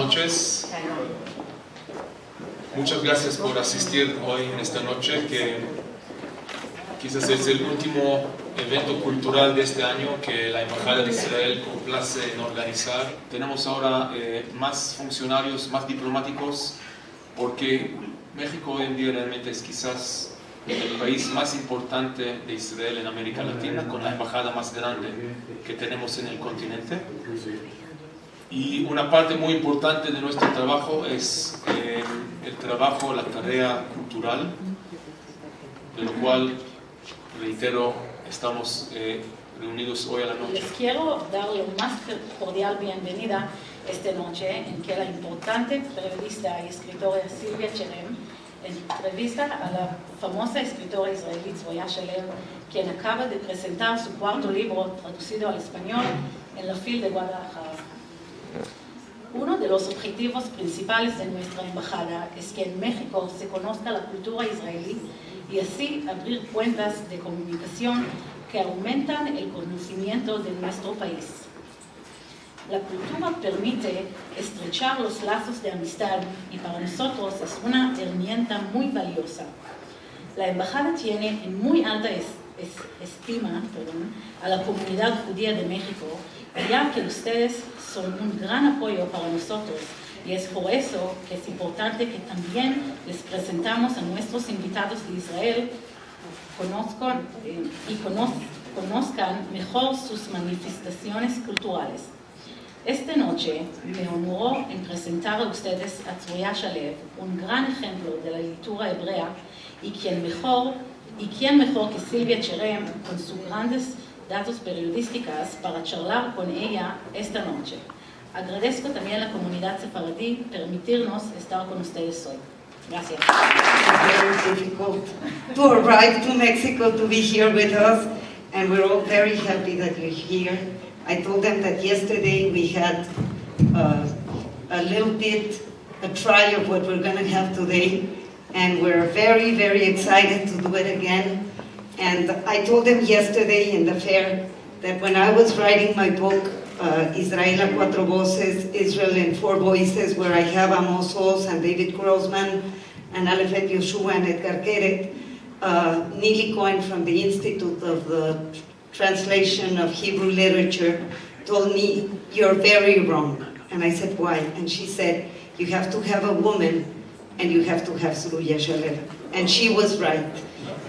noches. Muchas gracias por asistir hoy en esta noche, que quizás es el último evento cultural de este año que la Embajada de Israel complace en organizar. Tenemos ahora más funcionarios, más diplomáticos, porque México hoy en día realmente es quizás el país más importante de Israel en América Latina, con la embajada más grande que tenemos en el continente. Y una parte muy importante de nuestro trabajo es el trabajo, la tarea cultural, de lo cual, reitero, estamos reunidos hoy a la noche. Les quiero dar la más cordial bienvenida esta noche en que la importante periodista y escritora Silvia Cherem entrevista a la famosa escritora israelí Zeruyá Shalev, quien acaba de presentar su cuarto libro traducido al español en la FIL de Guadalajara. Uno de los objetivos principales de nuestra embajada es que en México se conozca la cultura israelí y así abrir cuentas de comunicación que aumentan el conocimiento de nuestro país. La cultura permite estrechar los lazos de amistad y para nosotros es una herramienta muy valiosa. La embajada tiene en muy alta estima a la comunidad judía de México, ya que ustedes son un gran apoyo para nosotros, y es por eso que es importante que también les presentamos a nuestros invitados de Israel, conozcan mejor sus manifestaciones culturales. Esta noche me honró en presentar a ustedes a Zeruyá Shalev, un gran ejemplo de la literatura hebrea, y quién mejor que Silvia Cherem con sus grandes datos periodísticas para charlar con ella esta noche. Agradezco también a la Comunidad Sefaradí permitirnos estar con ustedes hoy. Gracias. It's very difficult to arrive to Mexico to be here with us, and we're all very happy that you're here. I told them that yesterday we had a little bit, a try of what we're going to have today, and we're very, very excited to do it again. And I told them yesterday in the fair that when I was writing my book, Israel a Cuatro Voces, Israel in Four Voices, where I have Amos Oz and David Grossman and Alefet Yoshua and Edgar Keret, Nili Cohen from the Institute of the Translation of Hebrew Literature told me, "You're very wrong." And I said, "Why?" And she said, "You have to have a woman and you have to have Zeruya Shalev." And she was right.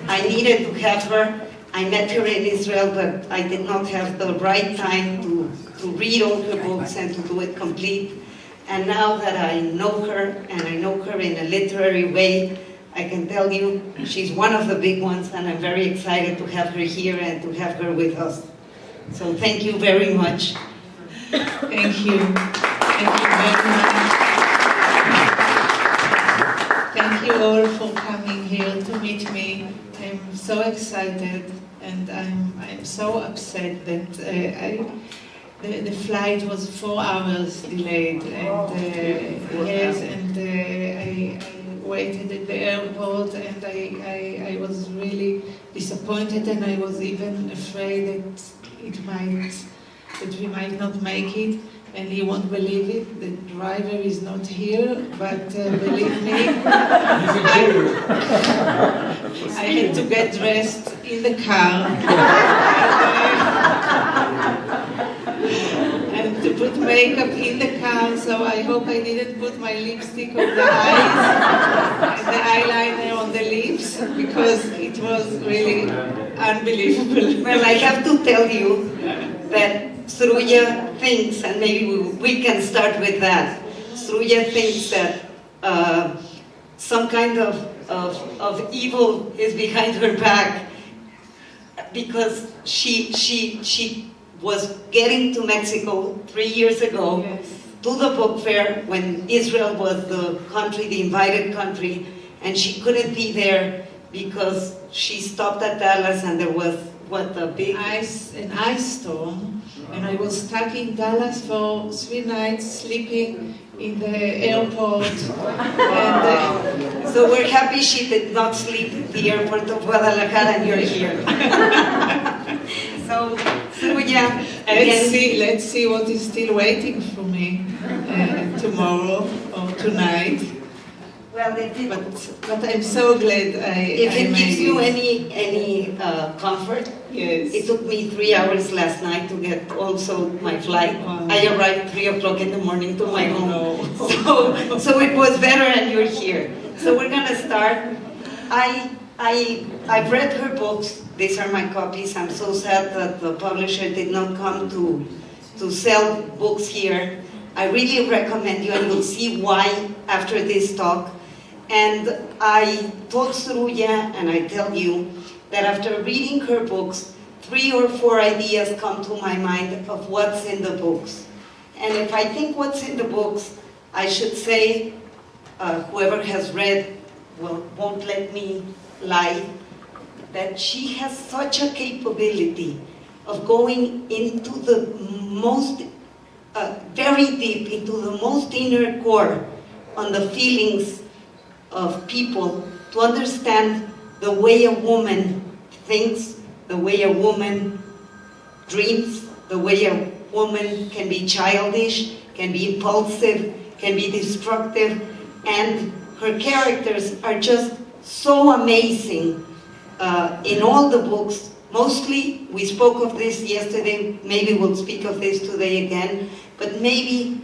I needed to have her. I met her in Israel, but I did not have the right time to read all her books and to do it complete. And now that I know her, and I know her in a literary way, I can tell you she's one of the big ones, and I'm very excited to have her here and to have her with us. So thank you very much. Thank you. Thank you very much. Thank you all for coming here to meet me. I'm so excited, and I'm so upset that the flight was 4 hours delayed, and yes, and I waited at the airport, and I was really disappointed, and I was even afraid that we might not make it. And you won't believe it, the driver is not here, but believe me, I had to get dressed in the car and to put makeup in the car, so I hope I didn't put my lipstick on the eyes and the eyeliner on the lips, because it was really unbelievable. Well, I have to tell you that Zeruya thinks, and maybe we can start with that. Zeruya thinks that some kind of evil is behind her back, because she was getting to Mexico 3 years ago, yes, to the book fair when Israel was the country, the invited country, and she couldn't be there because she stopped at Dallas and there was an ice storm. And I was stuck in Dallas for 3 nights, sleeping in the airport. And, so we're happy she did not sleep at the airport of Guadalajara and you're here. So, Zeruya, let's see what is still waiting for me tomorrow or tonight. Well, but I'm so glad if it gives you any comfort, yes. It took me 3 hours last night to get also my flight. Wow. I arrived 3 o'clock in the morning to my home. No. So it was better, and you're here. So we're gonna start. I've read her books. These are my copies. I'm so sad that the publisher did not come to sell books here. I really recommend you, and you'll see why after this talk. And I told Zeruyá, and I tell you, that after reading her books, 3 or 4 ideas come to my mind of what's in the books. And if I think what's in the books, I should say, whoever has read won't let me lie, that she has such a capability of going into the most, very deep, into the most inner core on the feelings of people, to understand the way a woman thinks, the way a woman dreams, the way a woman can be childish, can be impulsive, can be destructive, and her characters are just so amazing in all the books. Mostly, we spoke of this yesterday, maybe we'll speak of this today again, but maybe,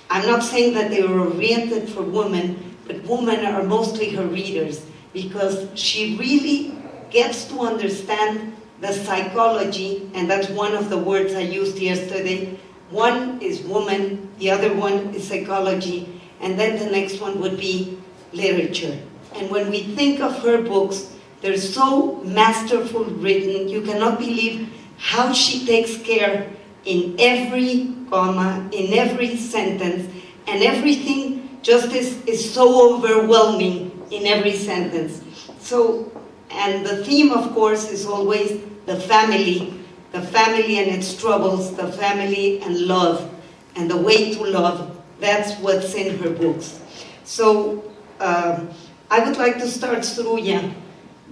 I'm not saying that they were oriented for women, but women are mostly her readers, because she really gets to understand the psychology, and that's one of the words I used yesterday. One is woman, the other one is psychology, and then the next one would be literature. And when we think of her books, they're so masterful written, you cannot believe how she takes care in every comma, in every sentence, and everything just is so overwhelming in every sentence. So, and the theme, of course, is always the family and its troubles, the family and love, and the way to love. That's what's in her books. So, I would like to start, Zeruyá,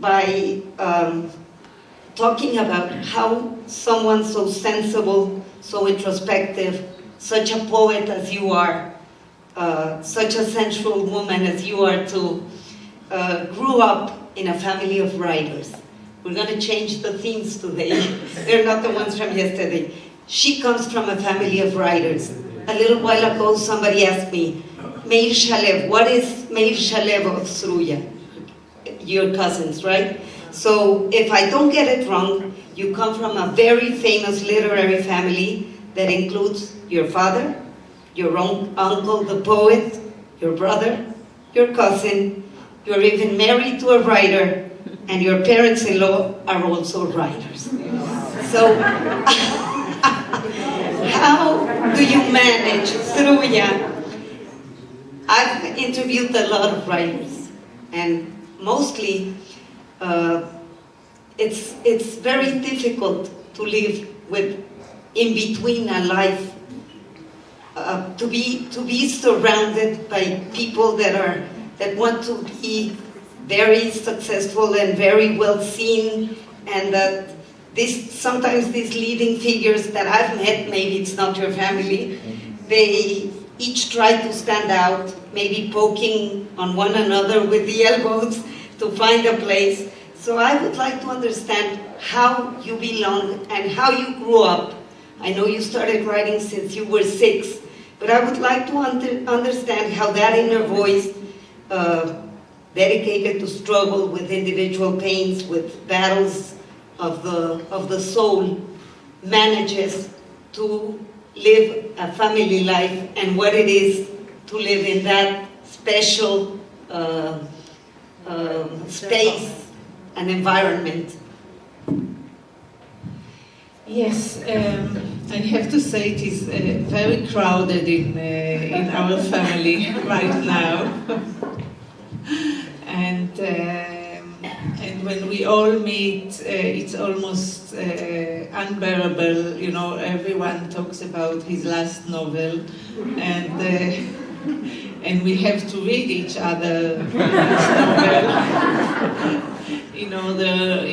by talking about how someone so sensible, so introspective, such a poet as you are, such a sensual woman as you are too, grew up in a family of writers. We're going to change the themes today. They're not the ones from yesterday. She comes from a family of writers. A little while ago, somebody asked me, Meir Shalev, what is Meir Shalev of Zeruyá? Your cousins, right? So if I don't get it wrong, you come from a very famous literary family that includes your father, your own uncle, the poet, your brother, your cousin. You're even married to a writer, and your parents-in-law are also writers. So, how do you manage, Zeruyá? I've interviewed a lot of writers, and mostly it's very difficult to live with in between a life, to be surrounded by people that want to be very successful and very well seen, and that sometimes these leading figures that I've met, maybe it's not your family, they each try to stand out, maybe poking on one another with the elbows to find a place. So I would like to understand how you belong and how you grew up. I know you started writing since you were 6, but I would like to understand how that inner voice, dedicated to struggle with individual pains, with battles of the soul, manages to live a family life, and what it is to live in that special space and environment. Yes, I have to say it is very crowded in our family right now. And when we all meet, it's almost unbearable. You know, everyone talks about his last novel, and we have to read each other last novel. in order,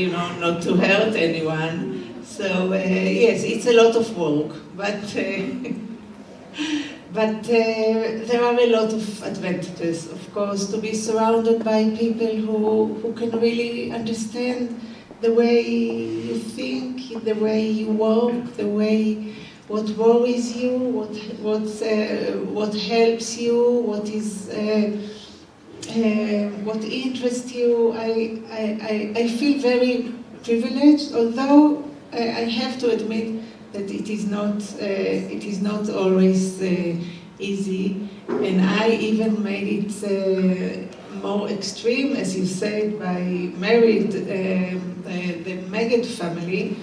not to hurt anyone. So yes, it's a lot of work, but there are a lot of advantages, of course, to be surrounded by people who can really understand the way you think, the way you work, the way what worries you, what helps you, what interests you. I feel very privileged, although I have to admit that it is not always easy, and I even made it more extreme, as you said, by married the Megad family,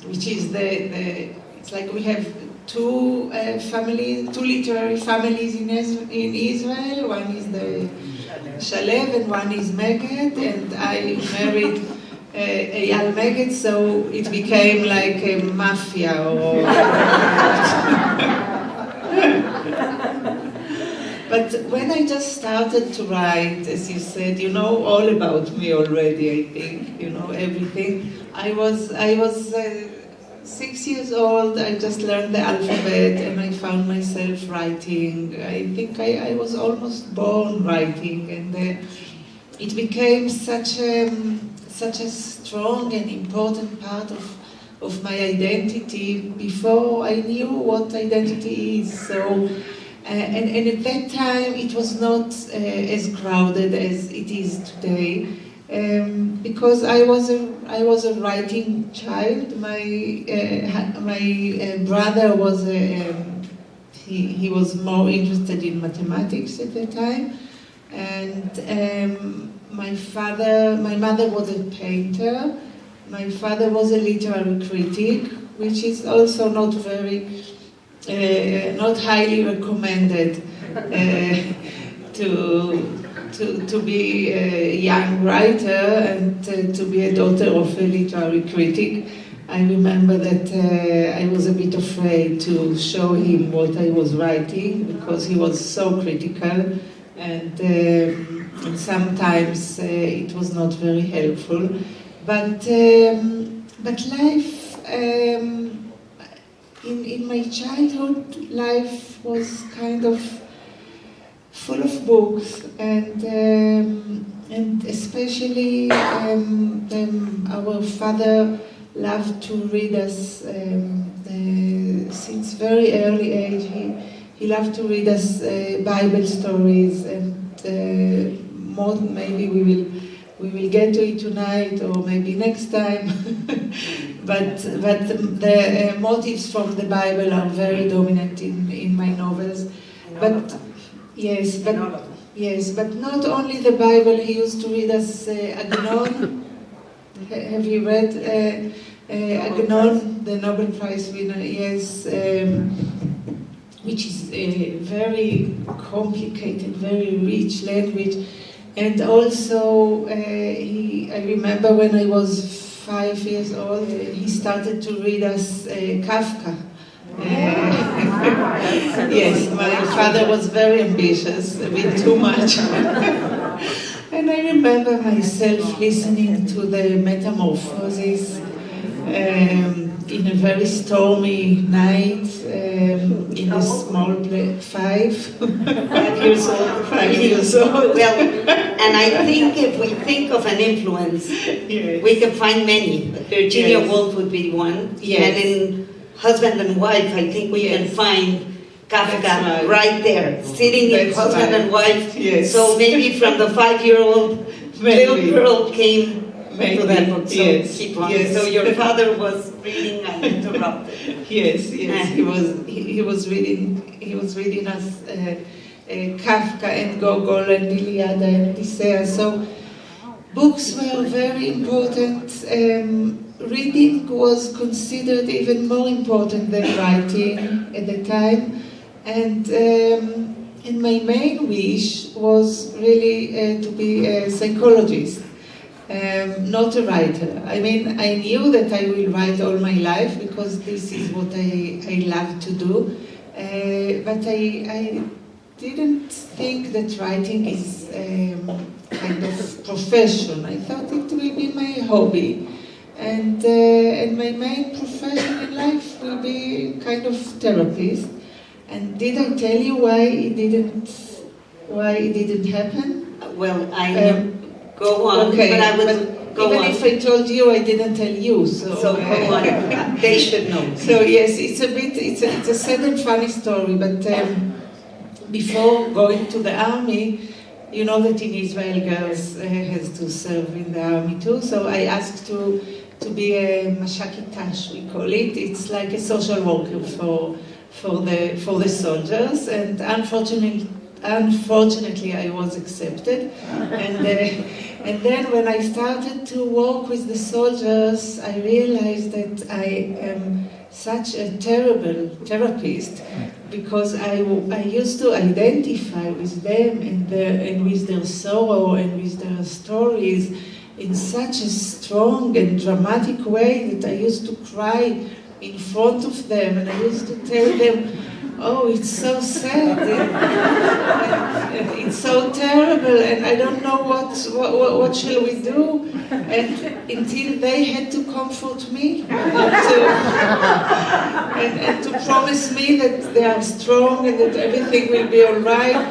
which is it's like we have two literary families in Israel. One is the Shalev and one is Megad, and I married Eyal Megad, so it became like a mafia. But when I just started to write, as you said, you know all about me already, I think, you know everything. I was 6 years old, I just learned the alphabet and I found myself writing. I think I was almost born writing, and it became such a strong and important part of my identity before I knew what identity is. So, and at that time it was not as crowded as it is today, because I was a writing child. My brother was he was more interested in mathematics at the time, and my mother was a painter. My father was a literary critic, which is also not very, not highly recommended to be a young writer and to be a daughter of a literary critic. I remember that I was a bit afraid to show him what I was writing because he was so critical, and sometimes it was not very helpful. But life in my childhood, life was kind of full of books, and especially our father loved to read us since very early age. He loved to read us Bible stories, and more maybe we will get to it tonight or maybe next time. but the motives from the Bible are very dominant in my novels. But yes, but not only the Bible. He used to read us Agnon. Have you read Agnon, the Nobel Prize winner? Yes, which is a very complicated, very rich language. And also, I remember when I was 5 years old, he started to read us Kafka. Yes, my father was very ambitious, a bit too much. And I remember myself listening to the Metamorphoses in a very stormy night in a small place, 5 years old. Well, and I think if we think of an influence, yes, we can find many. Virginia yes. Woolf would be one. Yes. And in Husband and Wife, I think we yes. can find Kafka right there, sitting in Husband and Wife. Yes. So maybe from the 5-year-old little girl came to that book. So yes. keep on. Yes. So your father was reading and interrupted. Yes, he was reading us Kafka and Gogol and Iliad and Odyssea. So books were very important. Reading was considered even more important than writing at the time, and my main wish was really to be a psychologist, not a writer. I mean, I knew that I will write all my life because this is what I love to do, but didn't think that writing is kind of profession. I thought it will be my hobby, and my main profession in life will be kind of therapist. And did I tell you why it didn't happen? Well, I know. Go on. Okay, but I would go even on. if I told you, I didn't tell you. So go on. They should know. So yes, it's a sad and funny story. But before going to the army, you know that in Israel girls has to serve in the army too. So I asked to be a mashakitash, we call it. It's like a social worker for the soldiers, and unfortunately I was accepted. And then when I started to work with the soldiers, I realized that I am such a terrible therapist, because I used to identify with them and with their sorrow and with their stories in such a strong and dramatic way that I used to cry in front of them, and I used to tell them, oh, it's so sad, and it's so terrible, and I don't know what shall we do, and until they had to comfort me, and to promise me that they are strong and that everything will be all right,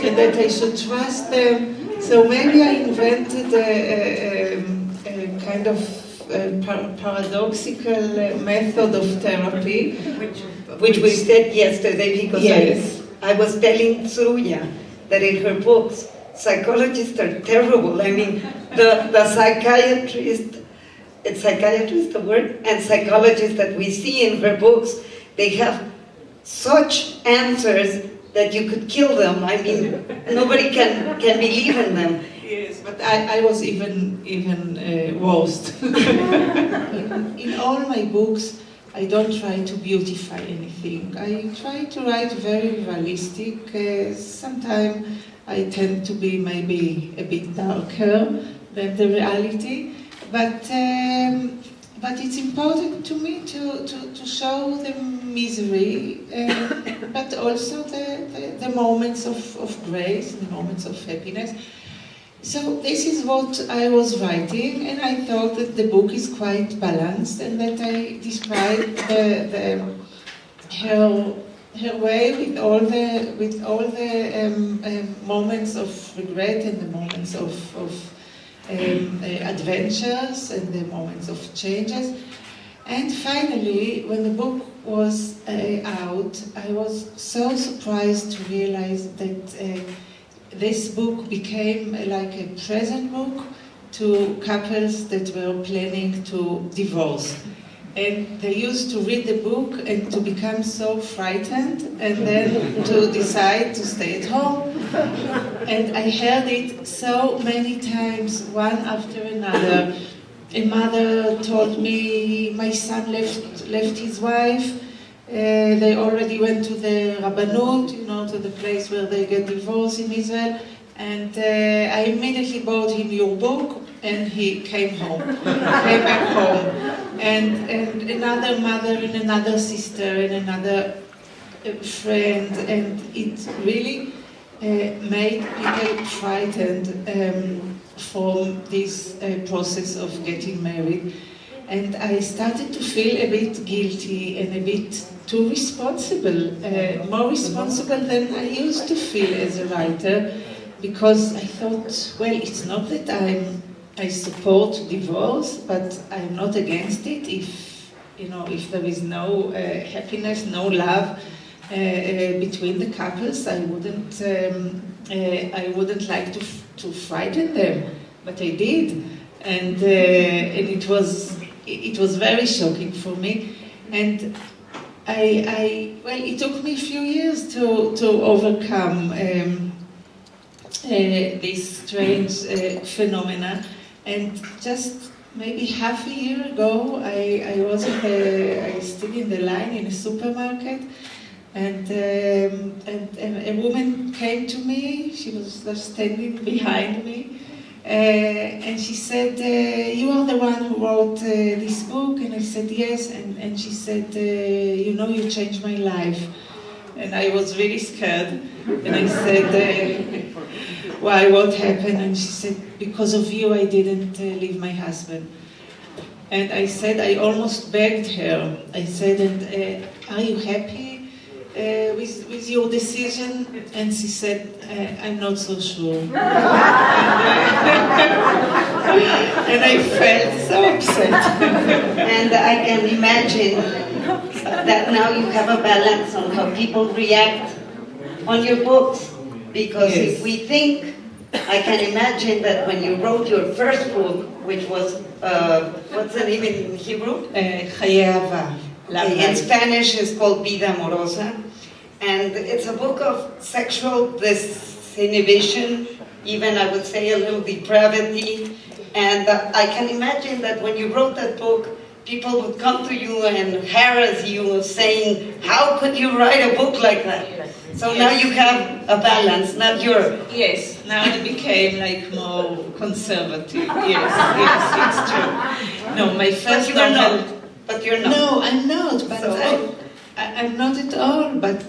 and that I should trust them. So maybe I invented a kind of paradoxical method of therapy, Which we said yesterday, because yes. I was telling Zeruya that in her books, psychologists are terrible. I mean, the psychiatrist, is psychiatrist the word? And psychologists that we see in her books, they have such answers that you could kill them. I mean, nobody can believe in them. Yes, but I was even worse. In all my books, I don't try to beautify anything. I try to write very realistic. Sometimes I tend to be maybe a bit darker than the reality, but it's important to me to show the misery, but also the moments of grace, the moments of happiness. So this is what I was writing, and I thought that the book is quite balanced, and that I described her way with all the moments of regret and the moments of adventures and the moments of changes. And finally, when the book was out, I was so surprised to realize that this book became like a present book to couples that were planning to divorce. And they used to read the book and to become so frightened, and then to decide to stay at home. And I heard it so many times, one after another. A mother told me, my son left his wife. They already went to the Rabbanut, to the place where they get divorced in Israel. And I immediately bought him your book, and he came back home. And another mother, and another sister, and another friend, and it really made people frightened from this process of getting married. And I started to feel a bit guilty and a bit too responsible, more responsible than I used to feel as a writer, because I thought, well, it's not that I support divorce, but I'm not against it if there is no happiness, no love between the couples. I wouldn't like to frighten them, but I did, and it was very shocking for me, and it took me a few years to overcome this strange phenomena. And just maybe half a year ago, I stood in the line in a supermarket, and a woman came to me. She was standing behind me, and she said, "You are the one who wrote this book?" And I said, "Yes." And she said, "You changed my life." And I was really scared. And I said, why, what happened? And she said, because of you I didn't leave my husband. And I said, I almost begged her. I said, are you happy with your decision? And she said, I'm not so sure. And I felt so upset. And I can imagine that now you have a balance on how people react on your books. Because yes. if we think, I can imagine that when you wrote your first book, which was, what's the name in Hebrew? חיי אהבה. In Spanish it's called Vida Amorosa. And it's a book of sexual disinhibition, even I would say a little depravity. And I can imagine that when you wrote that book, people would come to you and harass you saying, how could you write a book like that? So yes. Now you have a balance, not your... Yes, now it became like more conservative. Yes, it's true. No, my first novel... But you're not. No, I'm not, but so, I'm not at all, but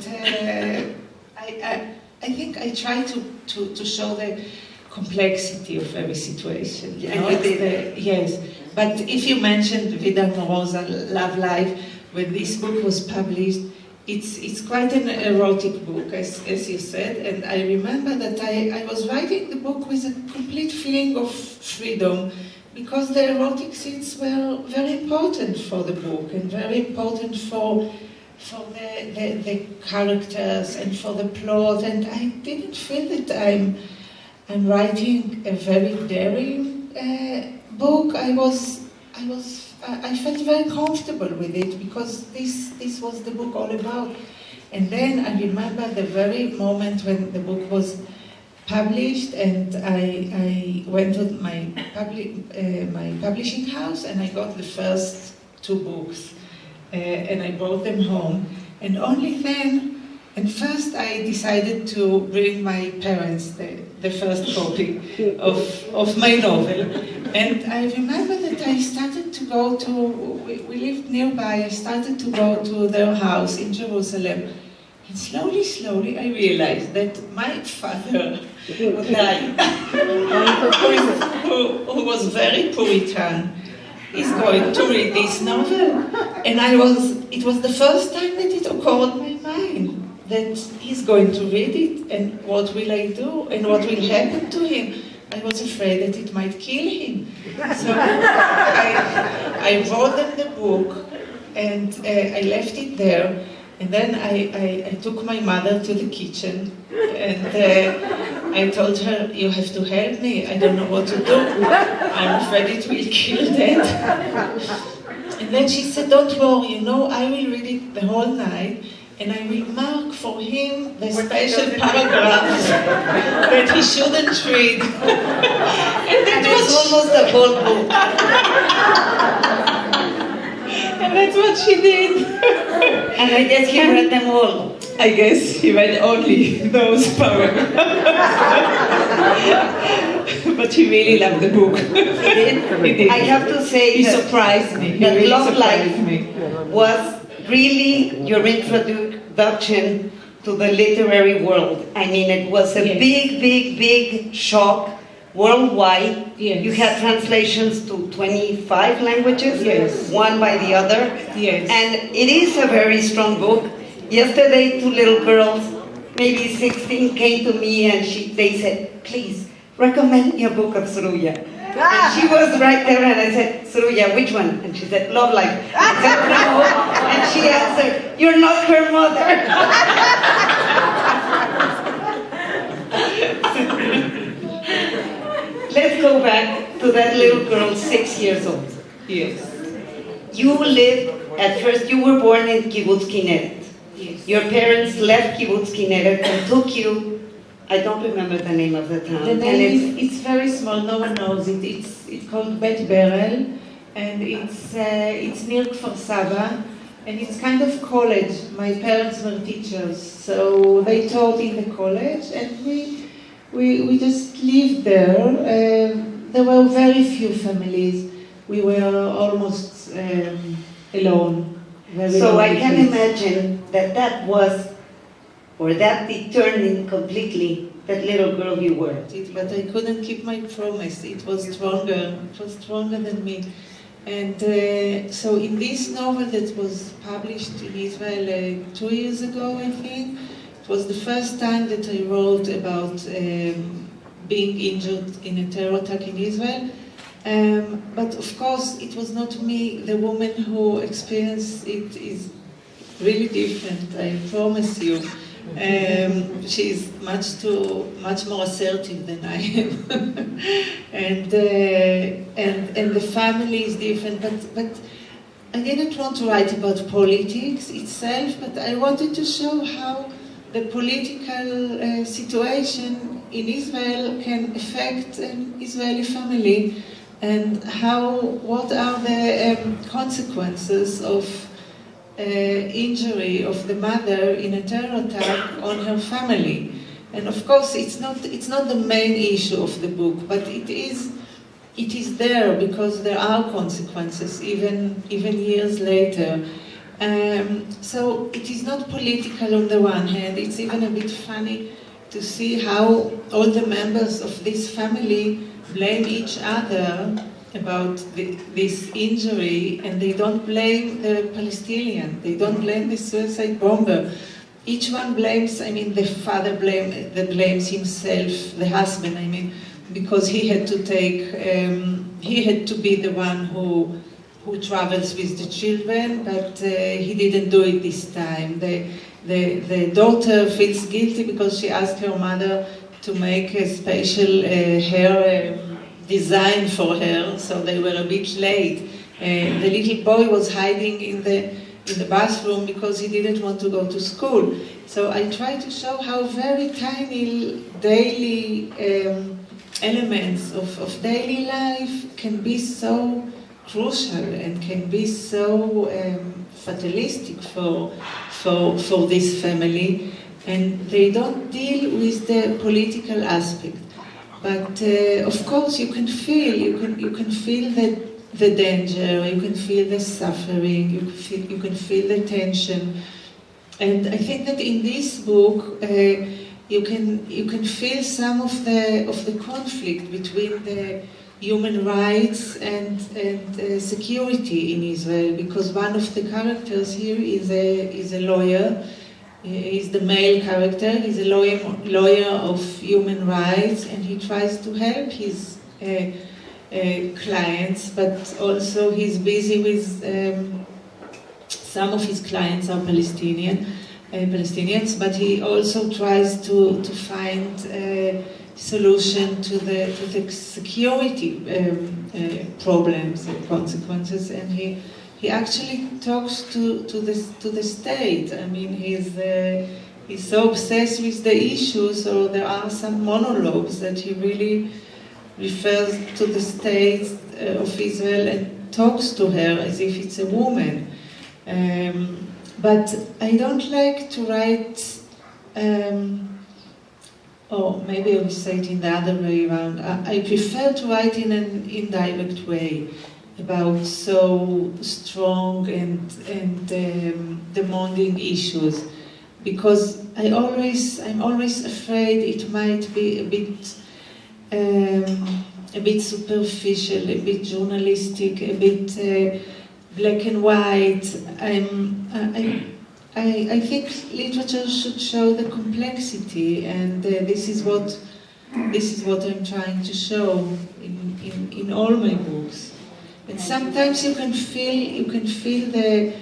I think I try to show the complexity of every situation. You know? Yes, but if you mentioned Vida Amorosa, Love Life, when this book was published, it's quite an erotic book, as you said, and I remember that I was writing the book with a complete feeling of freedom, because the erotic scenes were very important for the book, and very important for the characters and for the plot, and I didn't feel that I'm writing a very daring book. I felt very comfortable with it, because this was the book all about. And then I remember the very moment when the book was published, and I went to my publishing house, and I got the first 2 books, and I brought them home. And only then, and first I decided to bring my parents the first copy of my novel. And I remember that I started to go to, we lived nearby, I started to go to their house in Jerusalem. And slowly I realized that my father, who was very Puritan, is going to read this novel. And it was the first time that it occurred in my mind that he's going to read it, and what will I do, and what will happen to him? I was afraid that it might kill him. So I brought them the book, and I left it there. And then I took my mother to the kitchen, and I told her, you have to help me, I don't know what to do. I'm afraid it will kill Dad. And then she said, don't worry, you know, I will read it the whole night, and I will mark for him the special paragraphs that he shouldn't read. And was almost a whole book. And that's what she did. And I guess he read them all. I guess he read only those paragraphs. But he really loved the book. He did? I have to say he surprised me. That really Love Life me. was really your introduction to the literary world. I mean, it was a big shock worldwide. Yes. You had translations to 25 languages, yes. One by the other. Yes. And it is a very strong book. Yesterday, 2 little girls, maybe 16, came to me and they said, please, recommend me a book of Zeruya. And she was right there, and I said, Zeruya, which one? And she said, Love Life. I said, no. And she answered, you're not her mother. Let's go back to that little girl, 6 years old. Yes. You lived, at first you were born in Kibbutz Kinneret. Yes. Your parents left Kibbutz Kinneret and took you, I don't remember the name of the town. The name it's very small, no one knows it. It's called Bet Berel, and it's near Kfar Saba, and it's kind of college. My parents were teachers, so they taught in the college, and we just lived there. There were very few families. We were almost alone. So I can imagine that was or that determined completely that little girl you were. But I couldn't keep my promise. It was stronger. It was stronger than me. And so in this novel that was published in Israel 2 years ago, I think, it was the first time that I wrote about being injured in a terror attack in Israel. But of course, it was not me. The woman who experienced it is really different, I promise you. She is much more assertive than I am, and the family is different. But I didn't want to write about politics itself, but I wanted to show how the political situation in Israel can affect an Israeli family, and what are the consequences of injury of the mother in a terror attack on her family. And of course, it's not the main issue of the book, but it is there because there are consequences even years later. So it is not political on the one hand. It's even a bit funny to see how all the members of this family blame each other about this injury, and they don't blame the Palestinian, they don't blame the suicide bomber. Each one blames, the father blames himself, the husband, because he had to be the one who travels with the children, but he didn't do it this time. The daughter feels guilty because she asked her mother to make a special hair design for her, so they were a bit late. The little boy was hiding in the bathroom because he didn't want to go to school. So I try to show how very tiny daily elements of daily life can be so crucial and can be so fatalistic for this family, and they don't deal with the political aspect. But of course, you can feel the danger, you can feel the suffering, you can feel the tension, and I think that in this book you can feel some of the conflict between the human rights and security in Israel, because one of the characters here is a lawyer. He's the male character. He's a lawyer of human rights, and he tries to help his clients, but also he's busy with some of his clients are Palestinians, but he also tries to find a solution to the security problems and consequences, and he actually talks to the state. He's so obsessed with the issue, so there are some monologues that he really refers to the state of Israel and talks to her as if it's a woman. But I don't like to write, or maybe I will say it in the other way around. I prefer to write in an indirect way about so strong and demanding issues, because I'm always afraid it might be a bit superficial, a bit journalistic, a bit black and white. I think literature should show the complexity, and this is what I'm trying to show in all my books. And sometimes you can feel the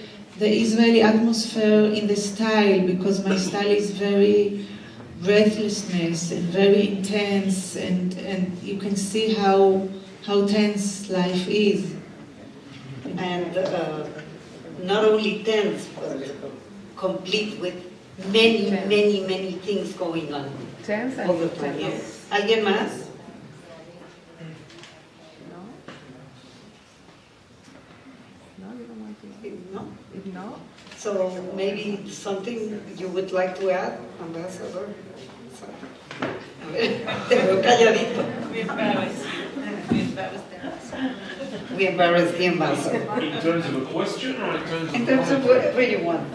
Israeli atmosphere in the style, because my style is very breathlessness and very intense, and you can see how tense life is. And not only tense, but complete with many things going on. Tense all the time. Yes. ¿Alguien más? No? So maybe something you would like to add, Ambassador? Te veo calladito. We embarrassed the ambassador. In terms of a question or in terms of whatever you want.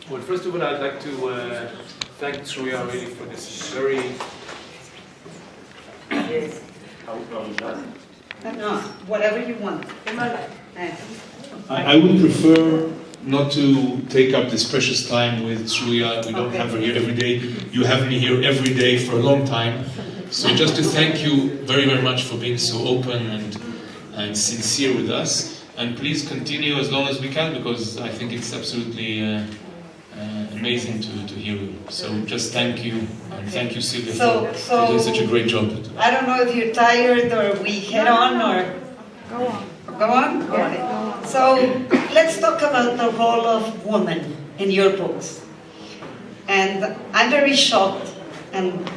Well, first of all, I'd like to thank Zeruyá really for this very... Yes. Are we done? No, whatever you want. I would prefer not to take up this precious time with Zeruyá. We don't have her here every day. You have me here every day for a long time. So just to thank you very, very much for being so open and sincere with us. And please continue as long as we can, because I think it's absolutely amazing to hear you. So just thank you, and thank you, Silvia, for doing such a great job. I don't know if you're tired or we head on or... Go on. Go on? Okay. So let's talk about the role of woman in your books. And I'm very shocked and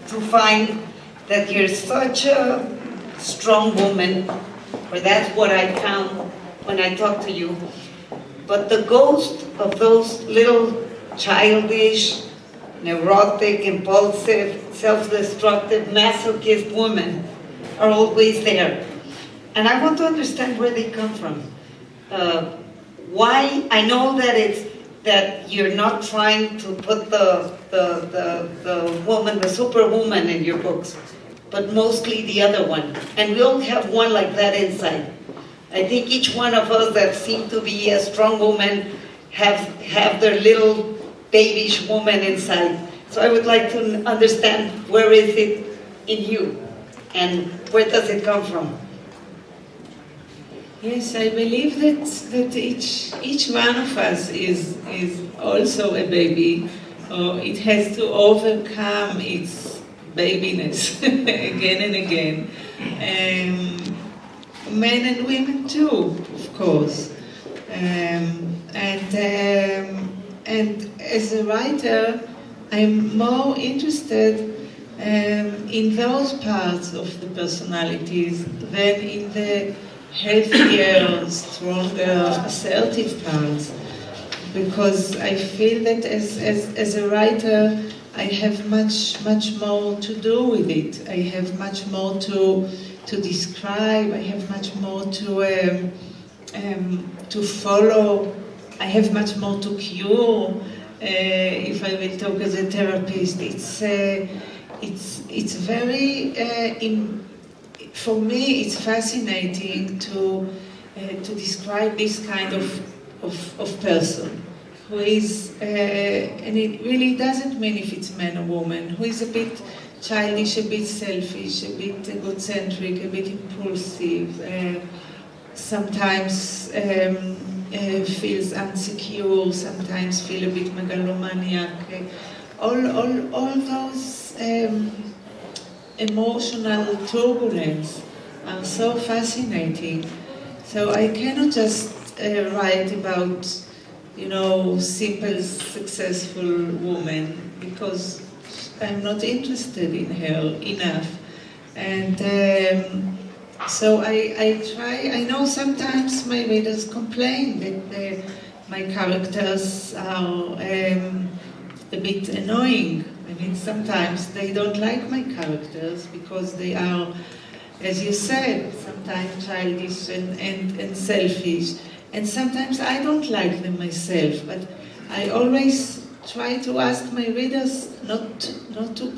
to find that you're such a strong woman, or that's what I found when I talked to you. But the ghost of those little childish, neurotic, impulsive, self-destructive, masochist women are always there. And I want to understand where they come from. Why? I know that it's that you're not trying to put the woman, the superwoman in your books, but mostly the other one. And we all have one like that inside. I think each one of us that seem to be a strong woman have their little babyish woman inside. So I would like to understand, where is it in you? And where does it come from? Yes, I believe that each one of us is also a baby, or it has to overcome its babiness again and again. Men and women too, of course. And as a writer, I'm more interested in those parts of the personalities than in the healthier, stronger, assertive parts, because I feel that as a writer I have much more to do with it. I have much more to describe. I have much more to follow. I have much more to cure. If I will talk as a therapist, it's very. For me, it's fascinating to describe this kind of person who is, and it really doesn't mean if it's man or woman, who is a bit childish, a bit selfish, a bit egocentric, a bit impulsive, sometimes feels insecure, sometimes feel a bit megalomaniac. All those emotional turbulence are so fascinating. So I cannot just write about, simple, successful woman, because I'm not interested in her enough. And so I try. I know sometimes my readers complain that my characters are a bit annoying. I mean, sometimes they don't like my characters because they are, as you said, sometimes childish and selfish. And sometimes I don't like them myself, but I always try to ask my readers not to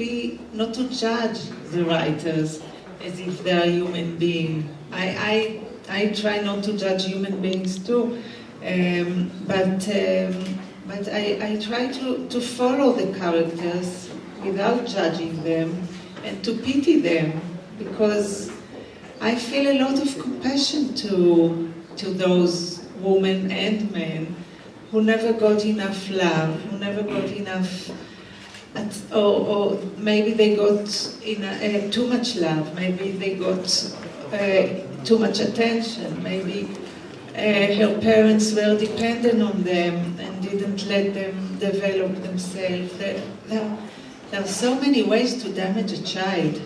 judge the writers as if they are human beings. I try not to judge human beings too, but I try to follow the characters without judging them and to pity them, because I feel a lot of compassion to those women and men who never got enough love, who never got enough, or maybe they got too much love, maybe they got too much attention, maybe her parents were dependent on them and didn't let them develop themselves. There are so many ways to damage a child.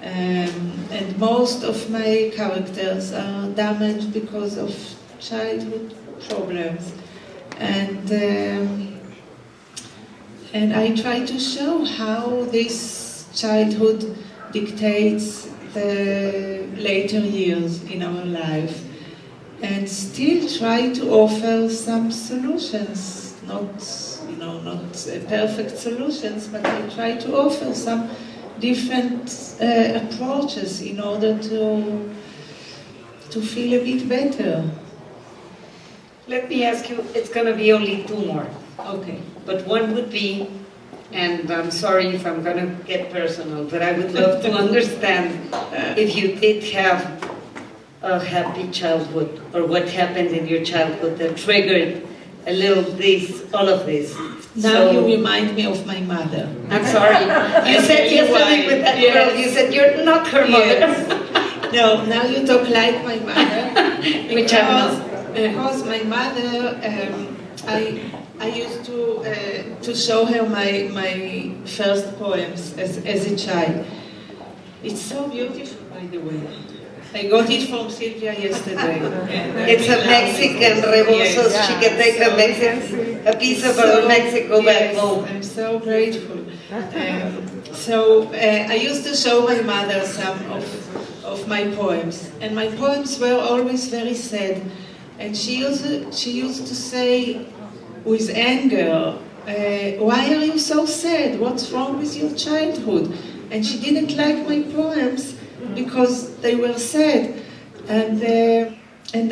And most of my characters are damaged because of childhood problems. And I try to show how this childhood dictates the later years in our life. and still try to offer some solutions, not perfect solutions, but I try to offer some different approaches in order to feel a bit better. Let me ask you, it's going to be only two more. Okay. But one would be, and I'm sorry if I'm going to get personal, but I would love to understand if you did have a happy childhood, or what happened in your childhood that triggered a little this, all of this. Now you remind me of my mother. I'm sorry. You said yesterday with that girl, you said you're not her mother. Yes. No, now you talk like my mother. Which I'm not. Because my mother, I used to show her my first poems as a child. It's so beautiful, by the way. I got it from Silvia yesterday. It's a Mexican rebozo. Yes. She can take a piece of Mexico back home. I'm so grateful. I used to show my mother some of my poems, and my poems were always very sad. And she used to say, with anger, why are you so sad? What's wrong with your childhood? And she didn't like my poems because they were sad. And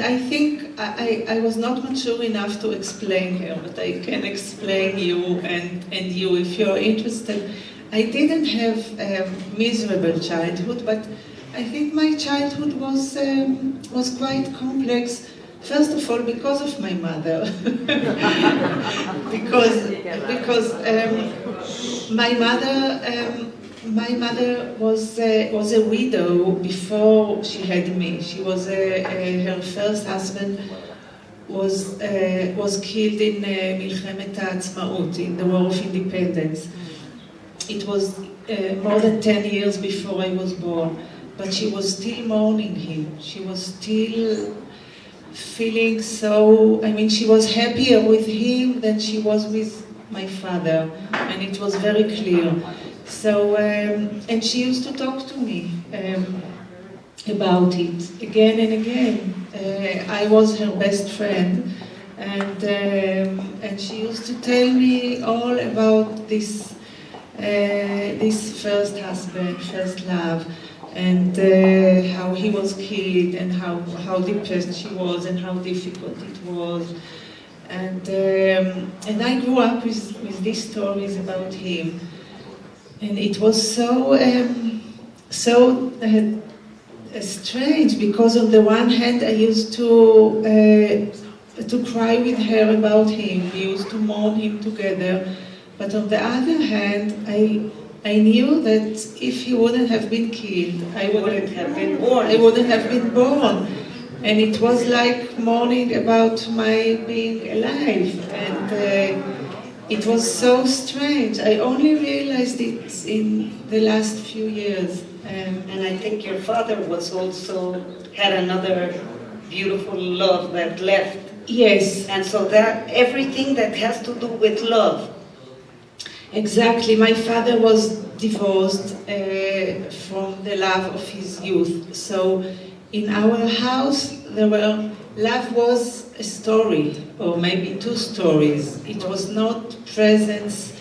I think I was not mature enough to explain her, but I can explain you and you if you're interested. I didn't have a miserable childhood, but I think my childhood was quite complex. First of all, because of my mother, because my mother was a widow before she had me. She was her first husband was killed in Milchemet HaAtzmaut, in the War of Independence. It was more than 10 years before I was born, but she was still mourning him. She was still feeling she was happier with him than she was with my father, and it was very clear. So, and she used to talk to me about it again and again. I was her best friend, and she used to tell me all about this first husband, first love, and how he was killed, and how depressed she was, and how difficult it was. And I grew up with these stories about him, and it was so strange, because on the one hand I used to cry with her about him. We used to mourn him together, but on the other hand I knew that if he wouldn't have been killed, I wouldn't have been born. I wouldn't have been born. And it was like mourning about my being alive. And it was so strange. I only realized it in the last few years. And I think your father was also had another beautiful love that left. Yes. And so that everything that has to do with love. Exactly. My father was divorced from the love of his youth. So in our house, love was a story, or maybe two stories. It was not presence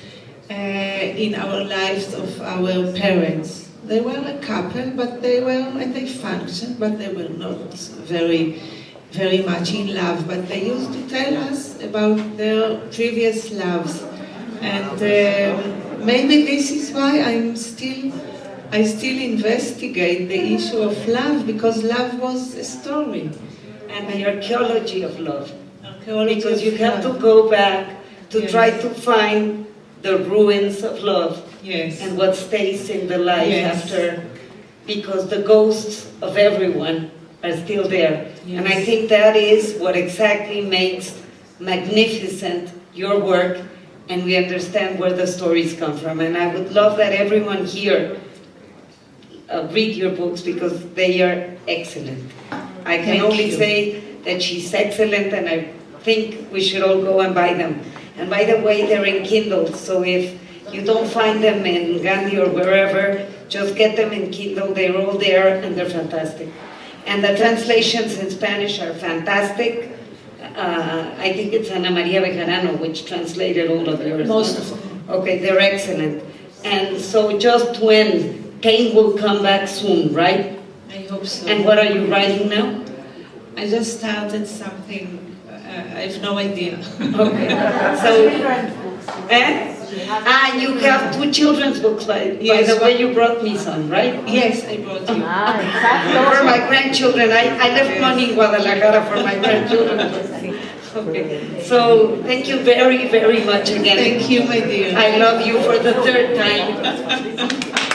in our lives of our parents. They were a couple, but they functioned, but they were not very, very much in love. But they used to tell us about their previous loves. And maybe this is why I still investigate the issue of love, because love was a story. And the archaeology of love. Because you have to go back to try to find the ruins of love. Yes. And what stays in the life after, because the ghosts of everyone are still there. Yes. And I think that is what exactly makes magnificent your work, and we understand where the stories come from. And I would love that everyone here read your books, because they are excellent. I can only say that she's excellent, and I think we should all go and buy them. And by the way, they're in Kindle, so if you don't find them in Gandhi or wherever, just get them in Kindle. They're all there, and they're fantastic. And the translations in Spanish are fantastic. I think it's Ana Maria Bejarano which translated all of yours. Most of them. Okay, they're excellent. And so just when Pain will come back soon, right? I hope so. And what are you writing now? I just started something. I have no idea. Okay. So, you have 2 children's books, by the way you brought me some, right? Yes, I brought you. For my grandchildren. I left money in Guadalajara for my grandchildren. Okay. So thank you very, very much again. Thank you, my dear. I love you for the 3rd time.